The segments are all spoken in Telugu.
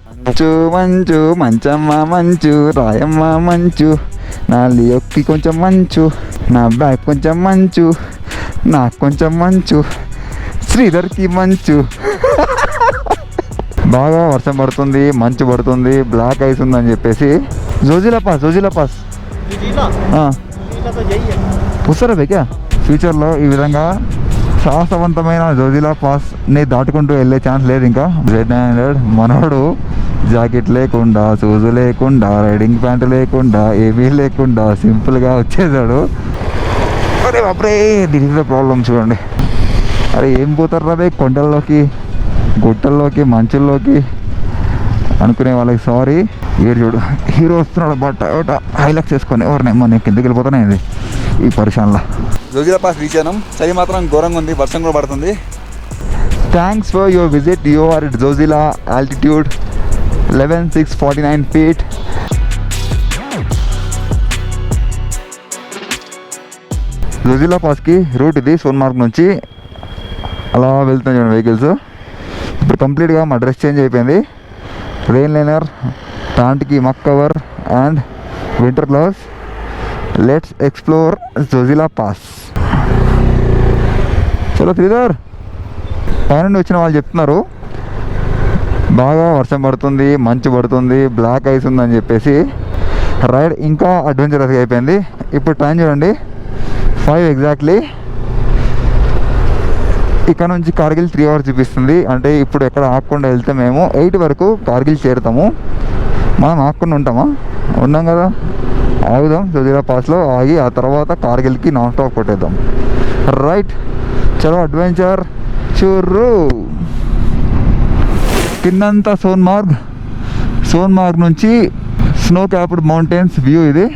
మంచు మంచు మంచమ్మ మంచు రాయమ్మ మంచు నా లియోకి కొంచెం మంచు నా బ్యాగ్ కొంచెం మంచు నాకు కొంచెం మంచు శ్రీధర్కి మంచు. బాగా వర్షం పడుతుంది, మంచు పడుతుంది, బ్లాక్ ఐస్ ఉందని చెప్పేసి జోజిలా పాస్ పుస్తరా బేక్యా. ఫ్యూచర్లో ఈ విధంగా సాహసవంతమైన జోజిలా పాస్ని దాటుకుంటూ వెళ్ళే ఛాన్స్ లేదు. ఇంకా Z900 మనోడు జాకెట్ లేకుండా, షూస్ లేకుండా, రైడింగ్ ప్యాంటు లేకుండా, ఏమీ లేకుండా సింపుల్గా వచ్చేసాడు. అరే బాప్రే, దీనికి ప్రాబ్లం చూడండి. అరే ఏం పోతారు అదే కొండల్లోకి, గుట్టల్లోకి, మంచుల్లోకి అనుకునే వాళ్ళకి సారీ. వీడు చూడు హీరో వస్తున్నాడు బట్ టయోటా హైలక్స్ వేసుకొని ఎవరినేమో నేను కిందకి వెళ్ళిపోతానే ఇది ఈ పరిశాన్లో. జోజిలా పాస్ రీచ్ అయినాం. చలి మాత్రం ఘోరంగా ఉంది, వర్షం కూడా పడుతుంది. Thanks for your visit. You are at Zojila, altitude 11,649 feet. Zojila పాస్కి రూట్ ఇది. సోన్మార్గ్ నుంచి అలా వెళ్తున్నాయి చూడండి వెహికల్స్. ఇప్పుడు కంప్లీట్గా మా డ్రెస్ చేంజ్ అయిపోయింది. రెయిన్ లైనర్, ప్యాంట్కి muck cover and winter gloves. Let's explore Zojila pass. చలో శ్రీధర్. పైనుండి వచ్చిన వాళ్ళు చెప్తున్నారు బాగా వర్షం పడుతుంది, మంచు పడుతుంది, బ్లాక్ ఐస్ ఉందని చెప్పేసి రైడ్ ఇంకా అడ్వెంచరస్గా అయిపోయింది. ఇప్పుడు టైం చూడండి 5 ఎగ్జాక్ట్లీ. ఇక్కడ నుంచి కార్గిల్ 3 hours చూపిస్తుంది. అంటే ఇప్పుడు ఎక్కడ ఆగకుండా వెళ్తే మేము 8 వరకు కార్గిల్ చేరుతాము. మనం ఆగకుండా ఉంటామా? ఉన్నాం కదా, ఆగుదాం. జోజిలా పాస్లో ఆగి ఆ తర్వాత కార్గిల్కి నాన్ స్టాప్ కొట్టేద్దాం. రైట్, చలో అడ్వెంచర్ చూర్రు. కిందంతా సోన్మార్గ్ నుంచి స్నో క్యాప్డ్ మౌంటైన్స్ వ్యూ ఇది.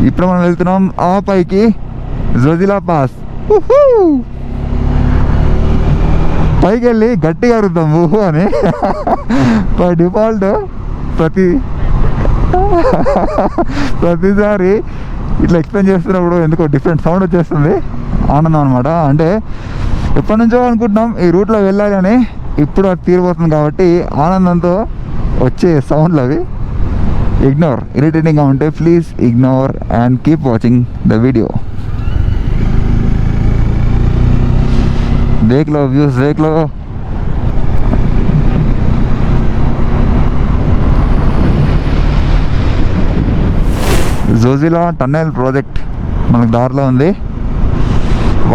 ఇప్పుడు మనం వెళ్తున్నాం ఆ పైకి జోజిలా పాస్. పైకి వెళ్ళి గట్టిగా అరుద్దాం ఊహు అని. బై డిఫాల్ట్ ప్రతిసారి ఇట్లా ఎక్స్ప్లెయిన్ చేస్తున్నప్పుడు ఎందుకో డిఫరెంట్ సౌండ్ వచ్చేస్తుంది. ఆనందం అనమాట. అంటే ఎప్పటి నుంచో అనుకుంటున్నాం ఈ రూట్లో వెళ్ళాలి అని, ఇప్పుడు అది తీరిపోతుంది కాబట్టి ఆనందంతో వచ్చే సౌండ్లు అవి. ఇగ్నోర్, ఇరిటేటింగ్గా ఉంటే please ignore and keep watching the video. దేఖ్ లో వ్యూస్, దేఖ్ లో. జోజిలా టన్నెల్ ప్రాజెక్ట్ మనకు దారిలో ఉంది.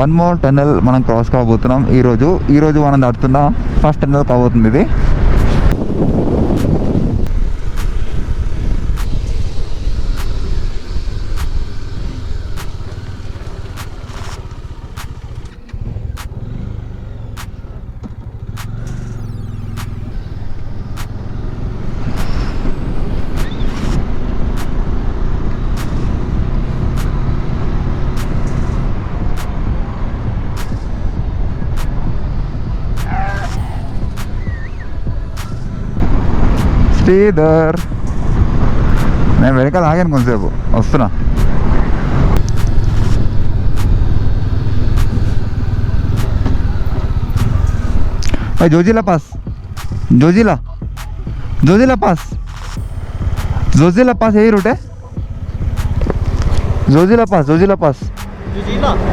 1 more టన్నెల్ మనం క్రాస్ కాబోతున్నాం ఈరోజు మనం దాటుతున్న ఫస్ట్ టన్నెల్ కాబోతుంది ఇది. శ్రీధర్, నేను వెనకాల ఆగాను కొంతసేపు, వస్తున్నా. జోజిలా పాస్ यही रूट है. जोजिला पास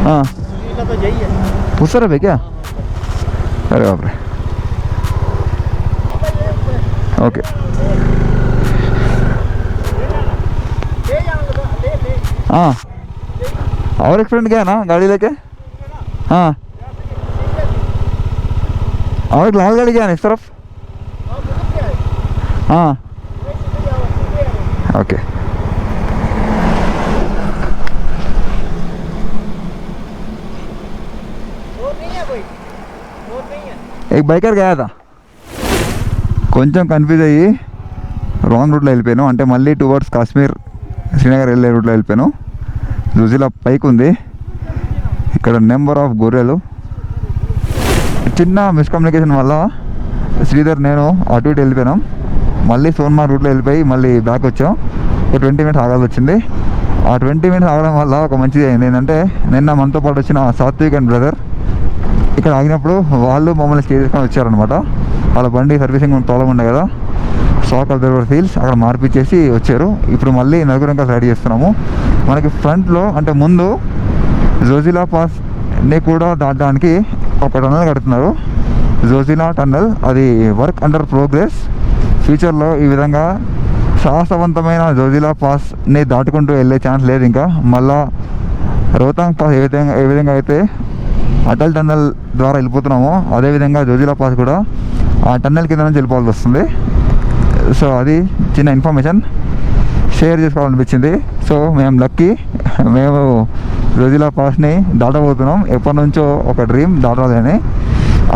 हाँ तो यही है. पूछ रहे क्या? अरे बाप रे. ओके हाँ. और एक फ्रेंड गया ना गाड़ी लेके. हाँ और एक लाल गाड़ी गया ना इस तरफ. हाँ ओके. एक बाइकर गया था. కొంచెం కన్ఫ్యూజ్ అయ్యి రాంగ్ రూట్లో వెళ్ళిపోయాను. అంటే మళ్ళీ టువర్డ్స్ కాశ్మీర్ శ్రీనగర్ వెళ్ళే రూట్లో వెళ్ళిపోయాను. జోజిలా పైకి ఉంది. ఇక్కడ నెంబర్ ఆఫ్ గొర్రెలు. చిన్న మిస్కమ్యూనికేషన్ వల్ల శ్రీధర్ నేను అటు ఇటు వెళ్ళిపోయాం. మళ్ళీ సోన్మార్గ్ రూట్లో వెళ్ళిపోయి మళ్ళీ బ్యాక్ వచ్చాం. ఒక 20 minutes ఆగాల్సి వచ్చింది. ఆ 20 minutes ఆగడం వల్ల ఒక మంచిది అయింది ఏంటంటే, నిన్న మనతో పాటు వచ్చిన సాత్విక్ అండ్ బ్రదర్ ఇక్కడ ఆగినప్పుడు వాళ్ళు మమ్మల్ని స్టే చేసుకొని వచ్చారనమాట. వాళ్ళ బండి సర్వీసింగ్ ప్రాబ్లం ఉండే కదా, షాక్ అబ్జర్వర్ ఫీల్స్ అక్కడ మార్పిచ్చేసి వచ్చారు. ఇప్పుడు మళ్ళీ నలుగురు ఇంకా రెడీ చేస్తున్నాము. మనకి ఫ్రంట్లో అంటే ముందు జోజిలా పాస్ని కూడా దాటడానికి ఒక టన్నల్ కడుతున్నారు, జోజిలా టన్నల్. అది వర్క్ అండర్ ప్రోగ్రెస్. ఫ్యూచర్లో ఈ విధంగా సాహసవంతమైన జోజిలా పాస్ని దాటుకుంటూ వెళ్ళే ఛాన్స్ లేదు. ఇంకా మళ్ళా రోహతాంగ్ పాస్ ఏ విధంగా అయితే అటల్ టన్నల్ ద్వారా వెళ్ళిపోతున్నామో అదేవిధంగా జోజిలా పాస్ కూడా ఆ టన్నల్ కింద నుంచి వెళ్ళిపోవాల్సి వస్తుంది. సో అది చిన్న ఇన్ఫర్మేషన్ షేర్ చేసుకోవాలనిపించింది. సో మేము లక్కీ, మేము జోజిలా పాస్ని దాటబోతున్నాం. ఎప్పటి నుంచో ఒక డ్రీమ్ దాటాలి అని,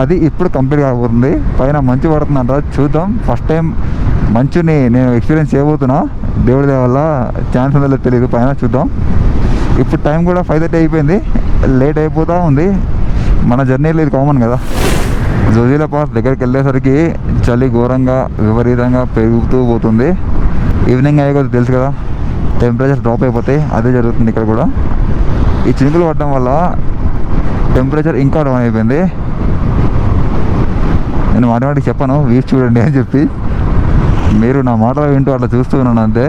అది ఇప్పుడు కంప్లీట్ కాబోతుంది. పైన మంచు పడుతుందంట, చూద్దాం. ఫస్ట్ టైం మంచుని నేను ఎక్స్పీరియన్స్ చేయబోతున్నా. దేవుడి దయ వల్ల ఛాన్స్ ఉందో తెలియదు, పైన చూద్దాం. ఇప్పుడు టైం కూడా 5:30 అయిపోయింది, లేట్ అయిపోతూ ఉంది. మన జర్నీలో ఇది కామన్ కదా. జోజిలా పాస్ దగ్గరికి వెళ్ళేసరికి చలి ఘోరంగా విపరీతంగా పెరుగుతూ పోతుంది. ఈవినింగ్ అయ్యే కొద్ది తెలుసు కదా, టెంపరేచర్ డ్రాప్ అయిపోతాయి. అదే జరుగుతుంది ఇక్కడ కూడా. ఈ చినుకులు పడడం వల్ల టెంపరేచర్ ఇంకా డౌన్ అయిపోయింది. నేను మాటికి చెప్పాను వీస్ చూడండి అని చెప్పి, మీరు నా మాటలు వింటూ అట్లా చూస్తూ ఉన్నాను అంతే.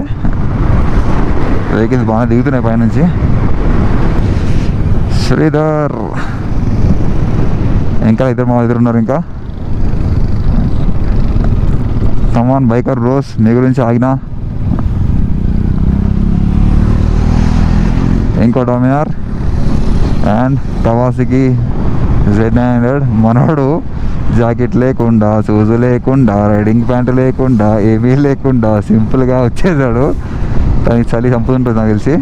వెహికల్స్ బాగా దిగుతున్నాయి పైనుంచి. శ్రీధర్ ఇంకా మా ఇద్దరు ఉన్నారు. ఇంకా కమాన్ బైకర్ బ్రోస్, మీ గురించి ఆగినా. ఇంకో డామినార్ అండ్ కవాసికి Z900. మనోడు జాకెట్ లేకుండా, షూస్ లేకుండా, రైడింగ్ ప్యాంట్ లేకుండా, ఏమీ లేకుండా సింపుల్గా వచ్చేసాడు. దానికి చలి చంపుతుంటుంది నాకు తెలిసి.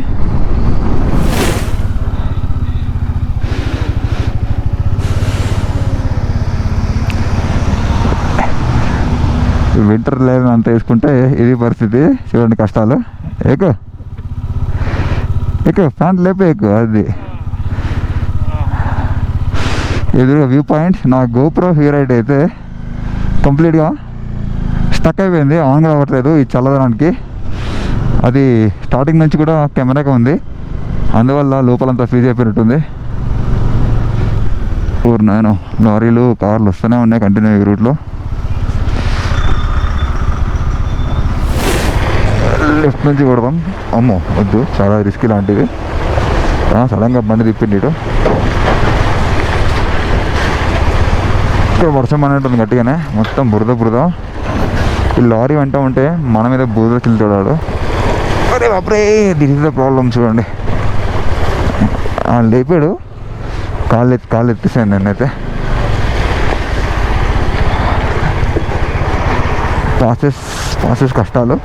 వింటర్ లైన్ అంత వేసుకుంటే ఇది పరిస్థితి. చూడండి కష్టాలు. ఎక్కువ ప్యాంట్ లేపే ఎక్కువ. అది ఎదురుగా వ్యూ పాయింట్. నా గోప్రో హీరైట్ అయితే కంప్లీట్గా స్టక్ అయిపోయింది, ఆన్ కూడా అవ్వట్లేదు ఈ చల్లదనానికి. అది స్టార్టింగ్ నుంచి కూడా కెమెరాగా ఉంది, అందువల్ల లోపలంతా ఫ్రీజ్ అయిపోయినట్టుంది. నేను లారీలు కార్లు వస్తూనే ఉన్నాయి కంటిన్యూ ఈ రూట్లో. లెఫ్ట్ నుంచి కొడదాం. అమ్మో వద్దు, చాలా రిస్క్ లాంటిది. సడన్గా బండి తిప్పింది ఇటు. ఇక్కడ వర్షం అనేటుంది గట్టిగానే, మొత్తం బురద. ఈ లారీ వెంట ఉంటే మన మీద బురద చిల్లుతాడు. అరే బాప్రే, దిస్ ఇస్ ద ప్రాబ్లం. చూడండి లేపాడు, కాళ్ళు ఎత్తేసాను నేనైతే. ప్రాసెస్ కష్టాలు.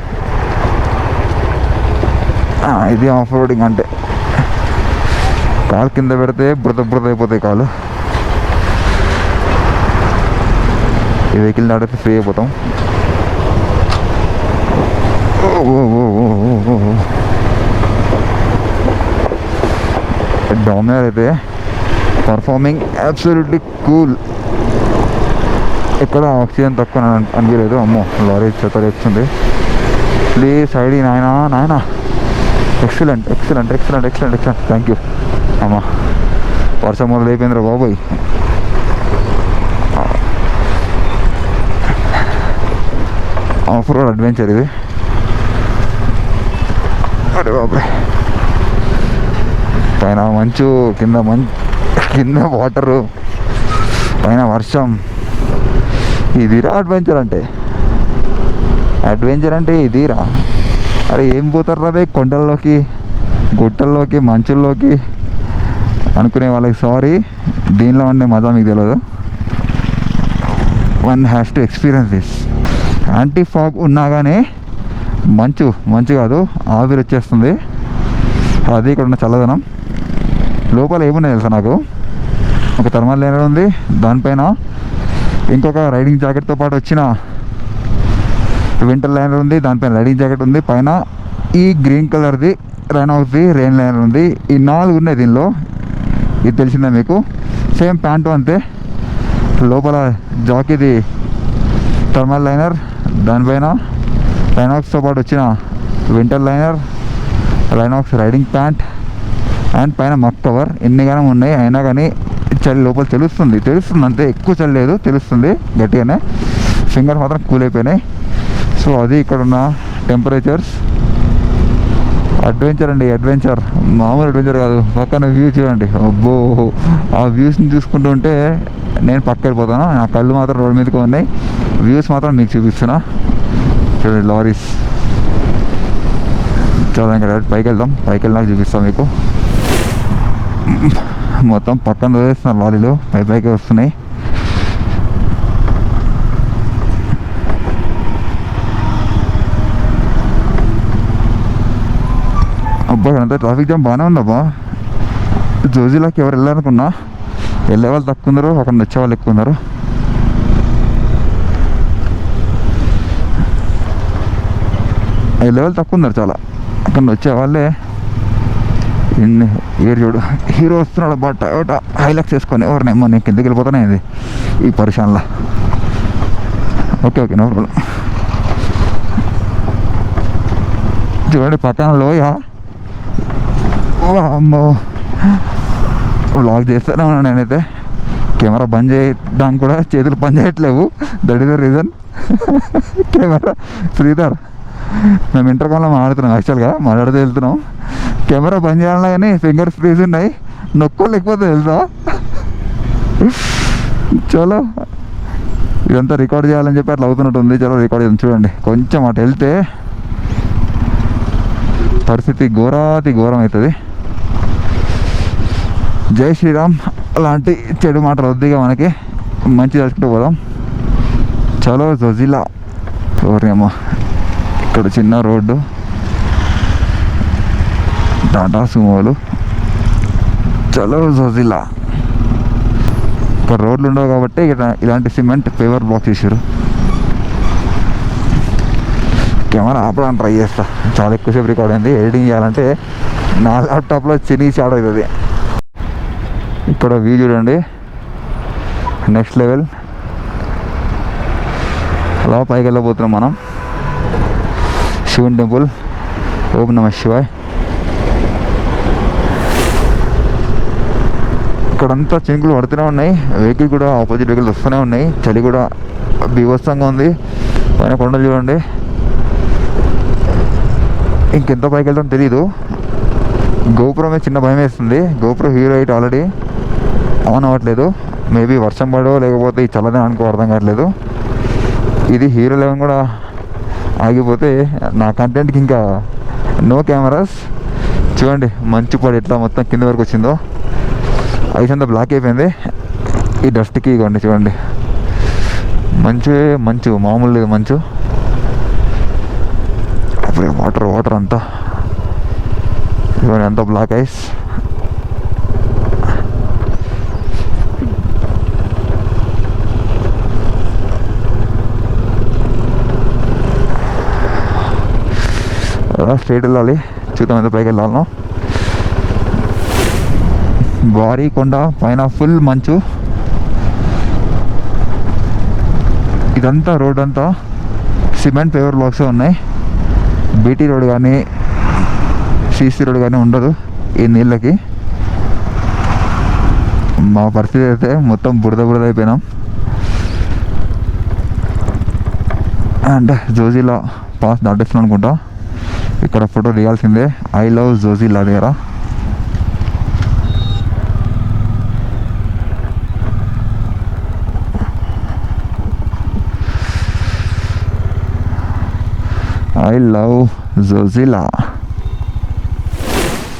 ఇది ఆఫ్ రోడింగ్ అంటే. కాలు కింద పెడితే బురద అయిపోతాయి కాలు. ఈ వెహికల్ దాటితే ఫ్రీ అయిపోతాం. డామినర్ అయితే పర్ఫార్మింగ్ అబ్సల్యూట్లీ కూల్. ఎక్కడ ఆక్సిజన్ తక్కువ అనిపించలేదు. అమ్మో లారీ చెత్త తెచ్చింది. ప్లీజ్ సైడ్ నాయనా. ఎక్సలెంట్. Thank you. అమ్మా వర్షం మొదలైపోయిందిరా బాబోయ్. ఆఫ్ రోడ్ అడ్వెంచర్ ఇది. అరే బాబోయ్, పైన మంచు, కింద వాటరు, పైన వర్షం. ఇదిరా అడ్వెంచర్ అంటే ఇదిరా. అరే ఏం పోతారు రా కొండల్లోకి, గుట్టల్లోకి, మంచుల్లోకి అనుకునే వాళ్ళకి సారీ. దీనిలో ఉండే మజా మీకు తెలియదు. One has to experience this. Anti fog ఉన్నా కానీ మంచు కాదు, ఆవిరి వచ్చేస్తుంది. అది ఇక్కడ ఉన్న చల్లదనం. లోపల ఏమున్నాయి తెలుసా నాకు, ఒక థర్మల్ లైనర్ ఉంది, దానిపైన ఇంకొక రైడింగ్ జాకెట్తో పాటు వచ్చిన వింటర్ లైనర్ ఉంది, దానిపైన రైడింగ్ జాకెట్ ఉంది, పైన ఈ గ్రీన్ కలర్ది రైనాక్స్ది రెయిన్ లైనర్ ఉంది. ఈ 4 ఉన్నాయి దీనిలో. ఇది తెలిసిందా మీకు? సేమ్ ప్యాంటు అంతే. లోపల జాకీది థర్మల్ లైనర్, దానిపైన రైనాక్స్తో పాటు వచ్చిన winter liner, రైనాక్స్ riding pant and పైన మక్ కవర్. ఎన్ని గానం ఉన్నాయి, అయినా కానీ చలి లోపల తెలుస్తుంది అంతే. ఎక్కువ చలి లేదు, తెలుస్తుంది గట్టిగానే. ఫింగర్స్ మాత్రం కూల్ అయిపోయినాయి. సో అది ఇక్కడ ఉన్న టెంపరేచర్స్. అడ్వెంచర్ అండి, అడ్వెంచర్, మామూలు అడ్వెంచర్ కాదు. పక్కన వ్యూ చూడండి, అబ్బో ఆ వ్యూస్ని చూసుకుంటూ ఉంటే నేను పక్క వెళ్ళిపోతాను. నా కళ్ళు మాత్రం రోడ్డు మీదకి ఉన్నాయి, వ్యూస్ మాత్రం మీకు చూపిస్తున్నా. చూడండి లారీస్. చాలా ఇంకా పైకి వెళ్దాం, పైకి వెళ్ళినాక చూపిస్తాం మీకు. మొత్తం పక్కన వదిలేస్తున్నారు లారీలు, పైకి వస్తున్నాయి. అబ్బా అంతా ట్రాఫిక్ జామ్ బాగానే ఉందబ్బా. జోజిలాకి ఎవరు వెళ్ళాలనుకున్నా వెళ్ళే వాళ్ళు తక్కువ ఉన్నారు, అక్కడ వచ్చే వాళ్ళు ఎక్కువ ఉన్నారు. వెళ్ళే వాళ్ళు తక్కువ ఉన్నారు చాలా, అక్కడ వచ్చే వాళ్ళే. ఏరు చూడు, హీరో వస్తున్నాడు అబ్బా, టయోటా హైలక్స్ వేసుకొని. ఎవరినేమో నేను కిందకి వెళ్ళిపోతానే ఇది ఈ పరిశాన్లో. Okay no problem. చూడండి పక్కన లోయ. అమ్మో వ్లాగ్ చేస్తూనే ఉన్నాను నేనైతే. కెమెరా బంద్ చేయడానికి కూడా చేతులు పని చేయట్లేవు. That is the reason. Camera Sridhar, మేము ఇంటర్కామ్లో మాట్లాడుతున్నాం, యాక్చువల్గా మాట్లాడితే వెళ్తున్నాం. కెమెరా బంద్ చేయాలన్నా కానీ ఫింగర్స్ ఫ్రీజ్ ఉన్నాయి, నొక్కోలేకపోతే వెళ్తా. చలో ఇదంతా రికార్డ్ చేయాలని చెప్పి అట్లా అవుతున్నట్టుంది. చలో రికార్డ్ చేద్దాం. చూడండి కొంచెం అటు వెళ్తే పరిస్థితి ఘోరం అవుతుంది. జై శ్రీరామ్. అలాంటి చెడు మాటలు వద్దిగా మనకి, మంచి తెలుసుకుంటూ పోదాం. చలో జోజిలా. ఎవరేమో ఇక్కడ చిన్న రోడ్డు, టాటా సుమోలు. చలో జోజిలా. ఇక్కడ రోడ్లు ఉండవు కాబట్టి ఇలాంటి సిమెంట్ పేపర్ బ్లాక్ చేశారు. కెమెరా ఆపడానికి ట్రై చేస్తా, చాలా ఎక్కువసేపు రికార్డ్ అయింది. ఎడిటింగ్ చేయాలంటే నా ల్యాప్టాప్లో చినిగి చాట్ అవుతుంది. ఇక్కడ వ్యూ చూడండి, నెక్స్ట్ లెవెల్. అలా పైకి వెళ్ళబోతున్నాం మనం. శివుని టెంపుల్. ఓం నమః శివాయ్. ఇక్కడంతా చినుకులు పడుతూనే ఉన్నాయి. వెహికల్ కూడా ఆపోజిట్ వెహికల్స్ వస్తూనే ఉన్నాయి. చలి కూడా బీభత్సంగా ఉంది. పైన కొండలు చూడండి. ఇంకెంత పైకి వెళ్తాం తెలీదు. గోపురం మీద చిన్న భయం వేస్తుంది. గోపురం హీరో హైట్ ఆల్రెడీ ఆన్ అవ్వట్లేదు. మేబీ వర్షం పడో లేకపోతే ఈ చల్లదే అనుకో, అర్థం కావట్లేదు. ఇది హీరో లెవెన్ కూడా ఆగిపోతే నా కంటెంట్కి ఇంకా నో కెమెరాస్. చూడండి మంచు పడి ఎట్లా మొత్తం కింద వరకు వచ్చిందో. ఐస్ అంతా బ్లాక్ అయిపోయింది ఈ డస్ట్కి. ఇవ్వండి చూడండి, మంచు మామూలు లేదు మంచు. అప్పుడే వాటర్ అంతా ఇవన్నీ అంతా బ్లాక్ ఐస్. అలా స్ట్రైట్ వెళ్ళాలి. చూద్దాం ఎంత పైకి వెళ్ళాలను. భారీ కొండ పైన ఫుల్ మంచు. ఇదంతా రోడ్ అంతా సిమెంట్ పేపర్ బ్లాక్స్ ఉన్నాయి. బీటీ రోడ్ కానీ సీసీ రోడ్ కానీ ఉండదు ఈ నీళ్ళకి. మా పరిస్థితి అయితే మొత్తం బురద అయిపోయినాం. అండ్ జోజిలా పాస్ దాటేస్తున్నాం అనుకుంటా. ఇక్కడ ఫోటో దిగాల్సిందే. ఐ లవ్ జోజిలా దగ్గర. I love Zojila.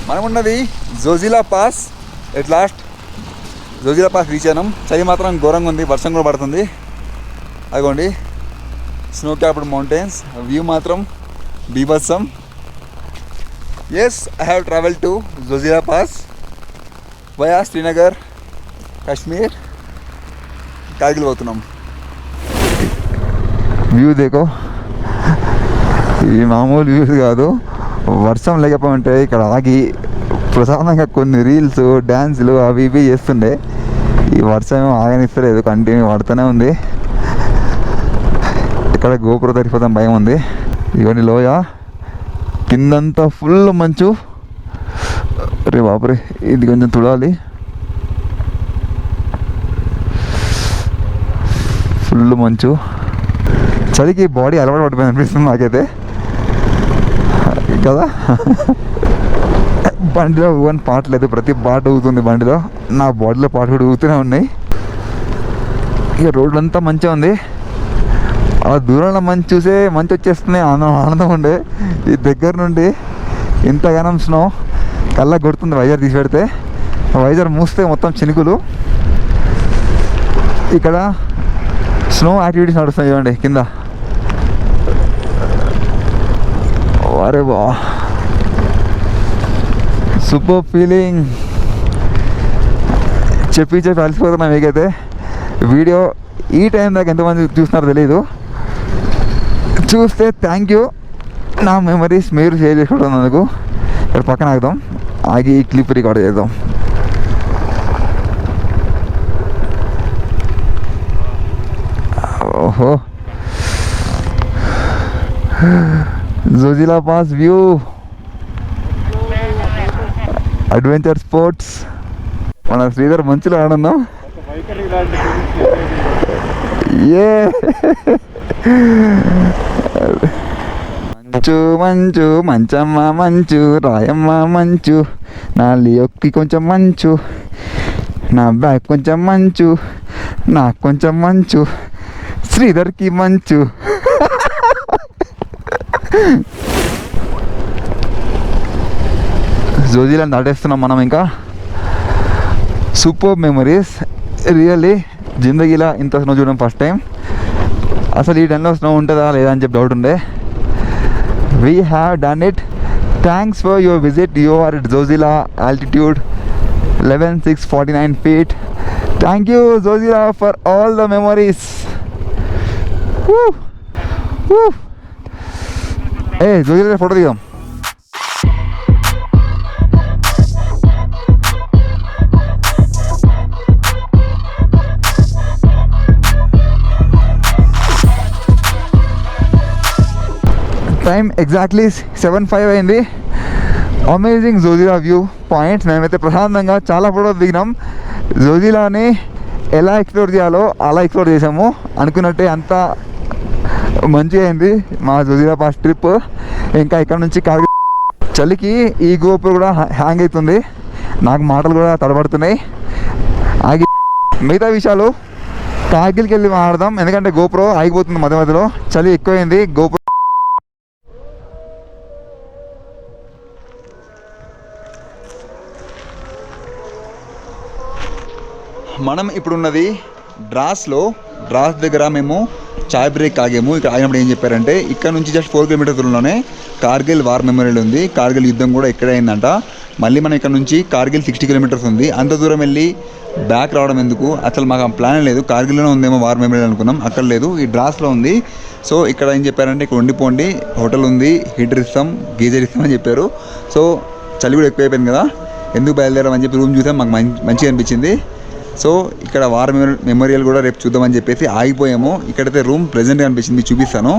మనం ఉన్నది Zojila pass. At last Zojila pass reach అయినాం. చలి మాత్రం ఘోరంగా ఉంది, వర్షం కూడా పడుతుంది. అదిగోండి స్నో క్యాప్డ్ మౌంటైన్స్. వ్యూ మాత్రం బీభత్సం. Yes, I have travel to Zojila pass via Srinagar, Kashmir. Kargil పోతున్నాం. వ్యూ దేకో, ఈ మామూలు వ్యూస్ కాదు. వర్షం లేకపోతే ఇక్కడ ఆగి ప్రశాంతంగా కొన్ని రీల్స్ డ్యాన్సులు అవి ఇవి చేస్తుండే. ఈ వర్షం ఆగనిస్తలేదు, కంటిన్యూ పడుతూనే ఉంది. ఇక్కడ గోపురం తరిపోతాం భయం ఉంది. ఇవన్నీ లోయ, కిందంతా ఫుల్ మంచు. రే బాపురే, ఇది కొంచెం తుడాలి. ఫుల్ మంచు. చలికి బాడీ అలవాటు పడిపోయింది అనిపిస్తుంది నాకైతే కదా. బండిలో ఊగని పాట లేదు, ప్రతి పాట ఊగుతుంది బండిలో. నా బాడీలో పాట కూడా ఊగుతూనే ఉన్నాయి. ఇక రోడ్లు అంతా మంచిగా ఉంది. ఆ దూరంలో మంచి చూసే మంచి వచ్చేస్తున్నాయి, ఆనందం ఉండే. ఈ దగ్గర నుండి ఇంతగానం స్నో కళ్ళ కొడుతుంది. వైజర్ తీసి పెడితే వైజర్ మూస్తే మొత్తం చినుకులు. ఇక్కడ స్నో యాక్టివిటీస్ నడుస్తాయి చూడండి కింద. అరే బా, సూపర్ ఫీలింగ్. చెప్పి అలసిపోతున్నా మీకైతే. వీడియో ఈ టైం దాకా ఎంతమంది చూస్తున్నారో తెలీదు. చూస్తే థ్యాంక్ యూ. నా మెమరీస్ మీరు షేర్ చేసుకుంటున్నందుకు. ఇక్కడ పక్కన ఆగుదాం, ఆగి ఈ క్లిప్ రికార్డ్ చేద్దాం. ఓహో, Zojila pass view, adventure sports. మన శ్రీధర్ మంచిలో ఆనందం. ఏ మంచు మంచు మంచమ్మ మంచు రాయమ్మ మంచు, నా లియోకి కొంచెం మంచు, నా బ్యాగ్ కొంచెం మంచు, నాకు కొంచెం మంచు, శ్రీధర్కి మంచు. జోజిలాని దాటేస్తున్నాం మనం. ఇంకా సూపర్ మెమరీస్ రియల్లీ. జిందగీలో ఇంత స్నో చూడడం ఫస్ట్ టైం. అసలు ఈ టైంలో స్నో ఉంటుందా లేదా అని చెప్పి డౌట్ ఉండే. We have done it. Thanks for your visit. You are at Zojila, altitude 11,649 feet. Thank you Zojila for all the memories. ఏ జోజిలా ఫోటో దిగాం. టైం ఎగ్జాక్ట్లీ 7:05 అయింది. Amazing Zojila view points. మేమైతే ప్రశాంతంగా చాలా ఫోటోలు దిగినాం. జోజిలాని ఎలా ఎక్స్ప్లోర్ చేయాలో అలా ఎక్స్ప్లోర్ చేసాము. అనుకున్నట్టే అంతా మంచిగా అయింది మా జోజిలా పాస్ ట్రిప్. ఇంకా ఇక్కడ నుంచి చలికి ఈ గోపురం కూడా హ్యాంగ్ అవుతుంది. నాకు మాటలు కూడా తడబడుతున్నాయి. ఆగి మిగతా విషయాలు కార్గిల్కి వెళ్ళి మాట్లాడదాం. ఎందుకంటే గోపురం ఆగిపోతుంది మధ్య మధ్యలో. చలి ఎక్కువైంది. గోపురం మనం ఇప్పుడున్నది డ్రాస్లో. డ్రాస్ దగ్గర మేము చాయ్ బ్రేక్ ఆగాము. ఇక్కడ ఆగినప్పుడు ఏం చెప్పారంటే ఇక్కడ నుంచి జస్ట్ 4 kilometers దూరంలోనే కార్గిల్ వార్ మెమోరియల్ ఉంది. కార్గిల్ యుద్ధం కూడా ఇక్కడే అయిందంట. మళ్ళీ మనం ఇక్కడ నుంచి కార్గిల్ 60 kilometers ఉంది. అంత దూరం వెళ్ళి బ్యాక్ రావడం ఎందుకు? అసలు మాకు ఆ ప్లాన్ లేదు. కార్గిల్లోనే ఉందేమో వార్ మెమోరియల్ అనుకున్నాం, అక్కడ లేదు, ఈ డ్రాస్లో ఉంది. సో ఇక్కడ ఏం చెప్పారంటే ఇక్కడ ఉండిపోండి, హోటల్ ఉంది, హీటర్ ఇస్తాం, గీజర్ ఇస్తాం అని చెప్పారు. సో చలి కూడా ఎక్కువైపోయింది కదా, ఎందుకు బయలుదేరామని చెప్పి రూమ్ చూసాం. మాకు మంచిగా అనిపించింది. సో ఇక్కడ వార్ మెమోరియల్ కూడా రేపు చూద్దామని చెప్పేసి ఆగిపోయాము. ఇక్కడైతే రూమ్ ప్రెజెంట్గా అనిపించింది, మీకు చూపిస్తాను.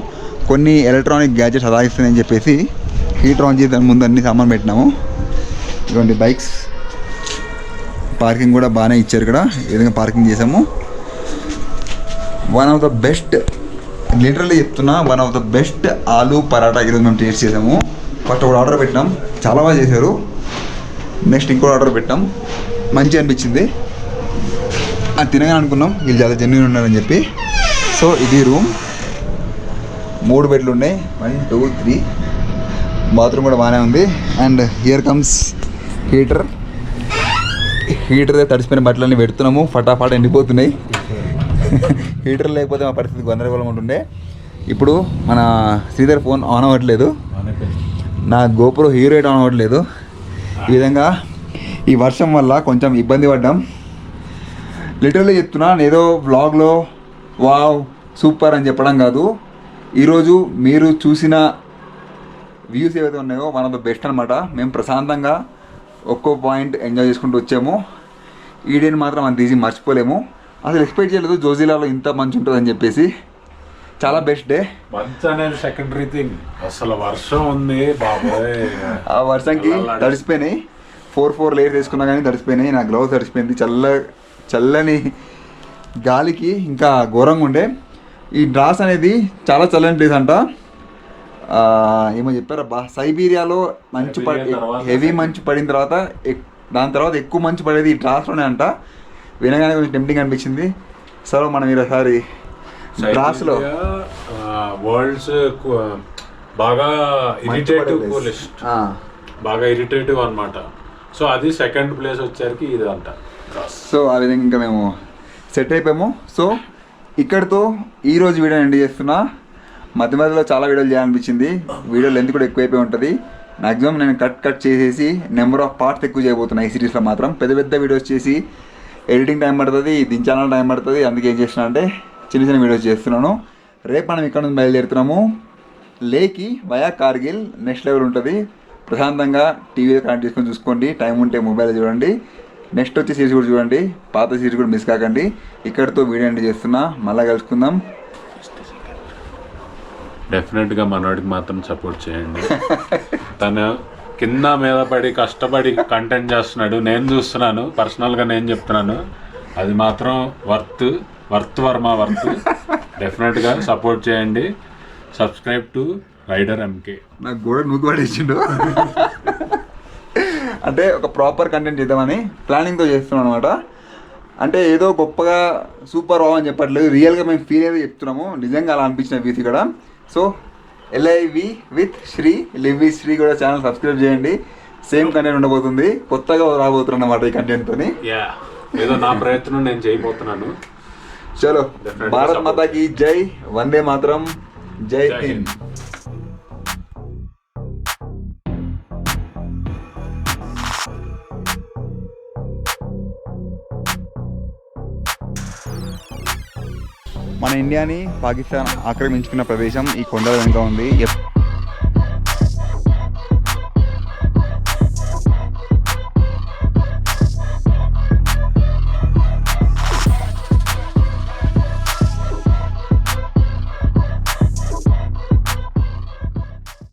కొన్ని ఎలక్ట్రానిక్ గ్యాజెట్స్ అలా ఇస్తాయని చెప్పేసి హీటర్ ఆన్ చేసి ముందు అన్ని సామాన్ పెట్టినాము. ఇటువంటి బైక్స్ పార్కింగ్ కూడా బాగానే ఇచ్చారు. ఇక్కడ ఈ విధంగా పార్కింగ్ చేసాము. One of the best, literally చెప్తున్నా, one of the best aloo paratha ఈరోజు మేము టేస్ట్ చేసాము. ఫస్ట్ ఒకటి ఆర్డర్ పెట్టినాం, చాలా బాగా చేశారు. నెక్స్ట్ ఇంకోటి ఆర్డర్ పెట్టాం, మంచిగా అనిపించింది. అది తినగానే అనుకున్నాం వీళ్ళు చాలా జెన్యూన్ ఉన్నారని చెప్పి. సో ఇది రూమ్, 3 బెడ్లు ఉన్నాయి, 1 2 3. బాత్రూమ్ కూడా బాగానే ఉంది. And here comes heater. Heater తడిసిపోయిన బట్టలన్నీ పెడుతున్నాము, ఫటాఫట్ ఎండిపోతున్నాయి. హీటర్ లేకపోతే మా పరిస్థితి గందరగోళం ఉంటుండే. ఇప్పుడు మన శ్రీధర్ ఫోన్ ఆన్ అవ్వట్లేదు, నా గోపురం హీరోయిట్ ఆన్ అవ్వట్లేదు. ఈ విధంగా ఈ వర్షం వల్ల కొంచెం ఇబ్బంది పడ్డాం. లిటరల్లీ చెప్తున్నా, ఏదో వ్లాగ్లో వావ్ సూపర్ అని చెప్పడం కాదు. ఈరోజు మీరు చూసిన వ్యూస్ ఏవైతే ఉన్నాయో వన్ ఆఫ్ ద బెస్ట్ అనమాట. మేము ప్రశాంతంగా ఒక్కో పాయింట్ ఎంజాయ్ చేసుకుంటూ వచ్చాము. ఈ డేని మాత్రం అంత ఈజీ మర్చిపోలేము. అసలు ఎక్స్పెక్ట్ చేయలేదు జోజిలాలో ఇంత మంచి ఉంటుందని చెప్పేసి. చాలా బెస్ట్ డే. మంచి అనేది సెకండరీ థింగ్, అసలు వర్షం ఉంది బాబాయ్. ఆ వర్షంకి తడిసిపోయినాయి. 4 లేయర్స్ వేసుకున్నా కానీ తడిసిపోయినాయి. నా గ్లౌస్ తడిసిపోయింది. చల్లని గాలికి ఇంకా ఘోరంగా ఉండే. ఈ డ్రాస్ అనేది చాలా చల్లని ప్లేస్ అంట. ఏమో చెప్పారబ్బా, సైబీరియాలో మంచు హెవీ మంచు పడిన తర్వాత దాని తర్వాత ఎక్కువ మంచు పడేది ఈ డ్రాస్లోనే అంట. వినగానే కొంచెం టెంప్టింగ్ అనిపించింది. సో మనం ఈసారి డ్రాస్లో వరల్డ్స్ బాగా ఇరిటేటివ్ అన్నమాట. సో అది సెకండ్ ప్లేస్ వచ్చేసరికి ఇది అంట. సో ఆ విధంగా ఇంకా మేము సెట్ అయిపోయాము. సో ఇక్కడితో ఈరోజు వీడియో ఎండ్ చేస్తున్నా. మధ్య మధ్యలో చాలా వీడియోలు చేయాలనిపించింది. వీడియో లెంత్ కూడా ఎక్కువైపోయి ఉంటుంది. మ్యాక్సిమం నేను కట్ చేసేసి నెంబర్ ఆఫ్ పార్ట్స్ ఎక్కువ చేయబోతున్నాను ఈ సిరీస్లో మాత్రం. పెద్ద పెద్ద వీడియోస్ చేసి ఎడిటింగ్ టైం పడుతుంది, దించాలని టైం పడుతుంది. అందుకే ఏం చేస్తున్నా అంటే చిన్న చిన్న వీడియోస్ చేస్తున్నాను. రేపు మనం ఇక్కడ నుంచి బయలుదేరుతున్నాము. లేకి వయా కార్గిల్. నెక్స్ట్ లెవెల్ ఉంటుంది. ప్రశాంతంగా టీవీలో కనెక్ట్ చేసుకొని చూసుకోండి. టైం ఉంటే మొబైల్ చూడండి. నెక్స్ట్ వచ్చే సిరీస్ కూడా చూడండి. పాత సిరీస్ కూడా మిస్ కాకండి. ఇక్కడితో వీడియో ఎండ్ చేస్తున్నా. మళ్ళీ కలుసుకుందాం. డెఫినెట్గా మనోడికి మాత్రం సపోర్ట్ చేయండి. తను కింద మీద పడి కష్టపడి కంటెంట్ చేస్తున్నాడు. నేను చూస్తున్నాను, పర్సనల్గా నేను చెప్తున్నాను. అది మాత్రం వర్త్ వర్మ వర్త్. డెఫినెట్గా సపోర్ట్ చేయండి. Subscribe to rider MK. నాకు గోడ నూకు పడేసిండు. అంటే ఒక ప్రాపర్ కంటెంట్ చేద్దామని ప్లానింగ్తో చేస్తున్నాం అనమాట. అంటే ఏదో గొప్పగా సూపర్ వావ్ అని చెప్పట్లేదు, రియల్గా మేము ఫీల్ అయితే చెప్తున్నాము. నిజంగా అలా అనిపించిన వ్యూస్ ఇక్కడ. So LIV with Sri, live with Sri కూడా ఛానల్ సబ్స్క్రైబ్ చేయండి. సేమ్ కంటెంట్ ఉండబోతుంది. కొత్తగా రాబోతున్నాను అన్నమాట ఈ కంటెంట్తోని. ఏదో నా ప్రయత్నం నేను చేయబోతున్నాను. చలో, భారత్ మాతాకి జై, వందే మాతరం, జై హింద్. మన ఇండియాని పాకిస్తాన్ ఆక్రమించుకున్న ప్రదేశం ఈ కొండల వెనుక ఉంది.